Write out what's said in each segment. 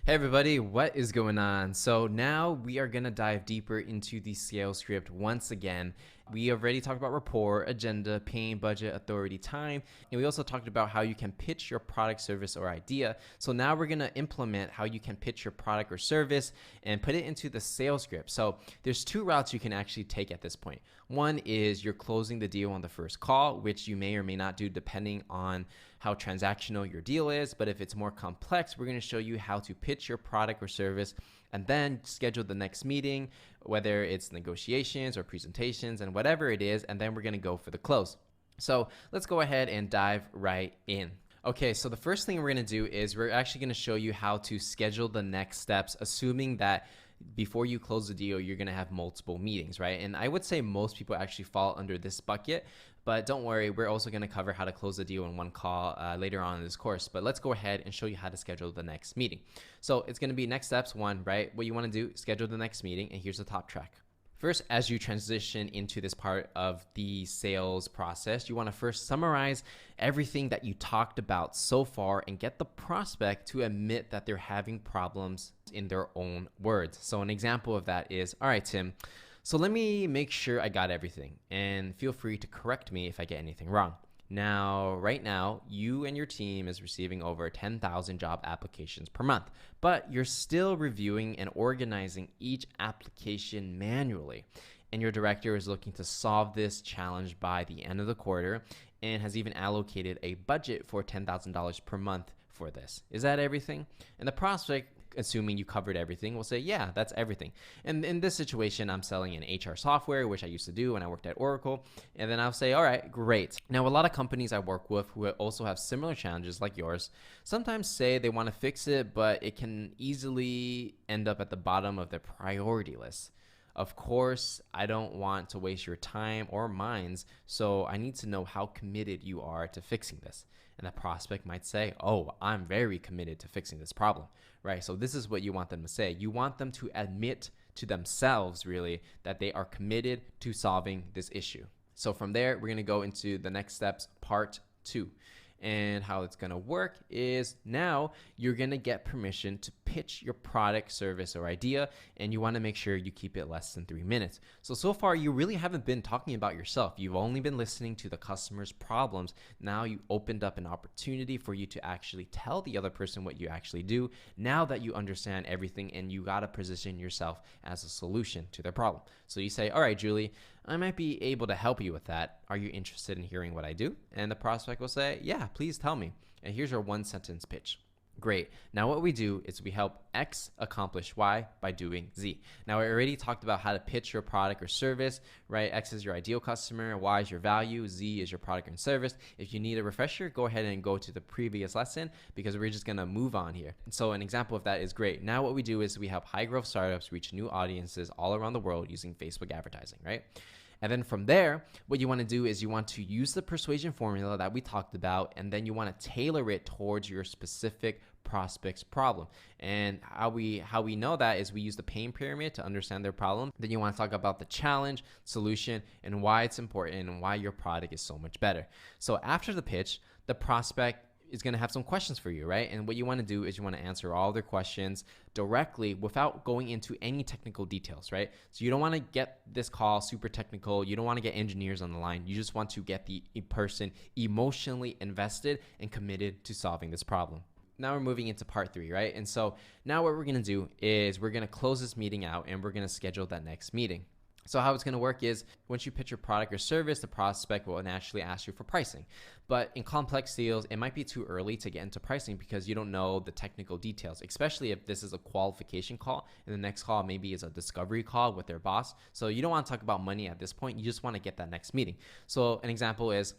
Hey everybody, what is going on? So now we are going to dive deeper into the sales script once again. We already talked about rapport, agenda, pain, budget, authority, time, and we also talked about how you can pitch your product, service, or idea. So now we're going to implement how you can pitch your product or service and put it into the sales script. So there's two routes you can actually take at this point. One is you're closing the deal on the first call, which you may or may not do depending on how transactional your deal is. But if it's more complex, we're going to show you how to pitch your product or service and then schedule the next meeting, whether it's negotiations or presentations and whatever it is, and then we're going to go for the close. So let's go ahead and dive right in. Okay, so the first thing we're going to do is we're actually going to show you how to schedule the next steps, assuming that before you close the deal, you're going to have multiple meetings, right? And I would say most people actually fall under this bucket, but don't worry, we're also going to cover how to close the deal in one call later on in this course. But let's go ahead and show you how to schedule the next meeting. So it's going to be next steps one, right? What you want to do, schedule the next meeting, and here's the top track. First, as you transition into this part of the sales process, you want to first summarize everything that you talked about so far and get the prospect to admit that they're having problems in their own words. So an example of that is, all right, Tim, so let me make sure I got everything, and feel free to correct me if I get anything wrong. Now, right now, you and your team is receiving over 10,000 job applications per month, but you're still reviewing and organizing each application manually. And your director is looking to solve this challenge by the end of the quarter and has even allocated a budget for $10,000 per month for this. Is that everything? And the prospect, assuming you covered everything, will say, yeah, that's everything. And in this situation, I'm selling an HR software, which I used to do when I worked at Oracle. And then I'll say, all right, great. Now, a lot of companies I work with who also have similar challenges like yours sometimes say they want to fix it, but it can easily end up at the bottom of their priority list. Of course, I don't want to waste your time or mine, so I need to know how committed you are to fixing this. And the prospect might say, oh, I'm very committed to fixing this problem, right? So this is what you want them to say. You want them to admit to themselves, really, that they are committed to solving this issue. So from there, we're going to go into the next steps, part 2. And how it's going to work is now you're going to get permission to pitch your product, service, or idea, and you want to make sure you keep it less than 3 minutes. So far, you really haven't been talking about yourself. You've only been listening to the customer's problems. Now you opened up an opportunity for you to actually tell the other person what you actually do. Now that you understand everything, and you got to position yourself as a solution to their problem. So you say, all right, Julie, I might be able to help you with that. Are you interested in hearing what I do? And the prospect will say, yeah, please tell me. And here's your one sentence pitch. Great. Now what we do is we help X accomplish Y by doing Z. Now I already talked about how to pitch your product or service, right? X is your ideal customer, Y is your value, Z is your product and service. If you need a refresher, go ahead and go to the previous lesson because we're just going to move on here. So an example of that is great. Now what we do is we help high growth startups reach new audiences all around the world using Facebook advertising, right? And then from there, what you want to do is you want to use the persuasion formula that we talked about, and then you want to tailor it towards your specific prospect's problem. And how we know that is we use the pain pyramid to understand their problem. Then you want to talk about the challenge, solution, and why it's important and why your product is so much better. So after the pitch, the prospect is going to have some questions for you, right? And what you want to do is you want to answer all their questions directly without going into any technical details, right? So you don't want to get this call super technical. You don't want to get engineers on the line. You just want to get the person emotionally invested and committed to solving this problem. Now we're moving into part 3, right? And so now what we're going to do is we're going to close this meeting out and we're going to schedule that next meeting. So how it's going to work is once you pitch your product or service, the prospect will naturally ask you for pricing. But in complex deals, it might be too early to get into pricing because you don't know the technical details, especially if this is a qualification call and the next call maybe is a discovery call with their boss. So you don't want to talk about money at this point. You just want to get that next meeting. So an example is,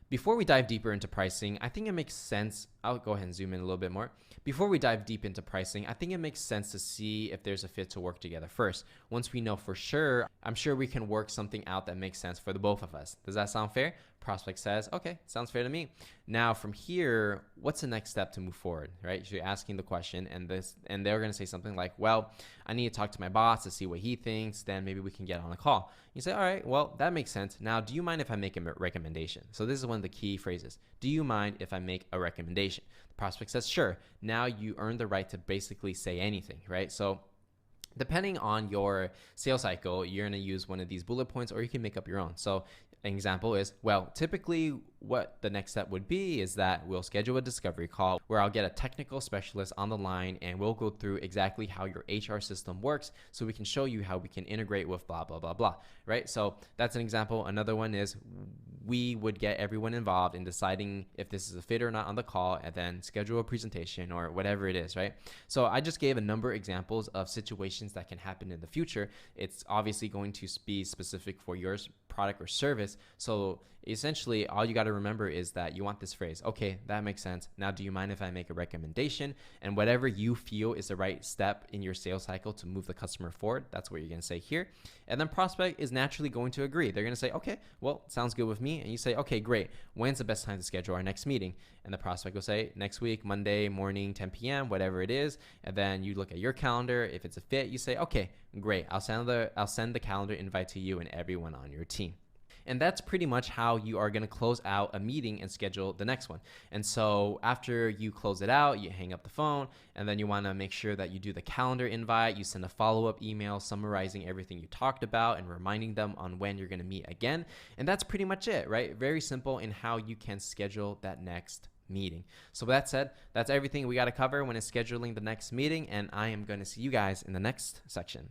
before we dive deeper into pricing, I think it makes sense. I'll go ahead and zoom in a little bit more. Before we dive deep into pricing, I think it makes sense to see if there's a fit to work together first. Once we know for sure, I'm sure we can work something out that makes sense for the both of us. Does that sound fair? Prospect says, okay, sounds fair to me. Now from here, what's the next step to move forward, right? So you're asking the question, and they're going to say something like, well, I need to talk to my boss to see what he thinks, then maybe we can get on a call. You say, all right, well, that makes sense. Now, do you mind if I make a recommendation? So this is one of the key phrases. Do you mind if I make a recommendation? The prospect says, sure. Now you earn the right to basically say anything, right? So depending on your sales cycle, you're going to use one of these bullet points, or you can make up your own. So an example is, well, typically what the next step would be is that we'll schedule a discovery call where I'll get a technical specialist on the line, and we'll go through exactly how your HR system works so we can show you how we can integrate with blah, blah, blah, blah, right? So that's an example. Another one is we would get everyone involved in deciding if this is a fit or not on the call, and then schedule a presentation or whatever it is, right? So I just gave a number of examples of situations that can happen in the future. It's obviously going to be specific for your product or service. So essentially all you got to remember is that you want this phrase. Okay, that makes sense. Now, do you mind if I make a recommendation? And whatever you feel is the right step in your sales cycle to move the customer forward, that's what you're going to say here. And then prospect is naturally going to agree. They're going to say, okay, well, sounds good with me. And you say, okay, great. When's the best time to schedule our next meeting? And the prospect will say, next week, Monday morning, 10 p.m., whatever it is. And then you look at your calendar. If it's a fit, you say, okay, great. I'll send the calendar invite to you and everyone on your team. And that's pretty much how you are going to close out a meeting and schedule the next one. And so after you close it out, you hang up the phone, and then you want to make sure that you do the calendar invite. You send a follow-up email summarizing everything you talked about and reminding them on when you're going to meet again. And that's pretty much it, right? Very simple in how you can schedule that next meeting. So with that said, that's everything we got to cover when it's scheduling the next meeting, and I am going to see you guys in the next section.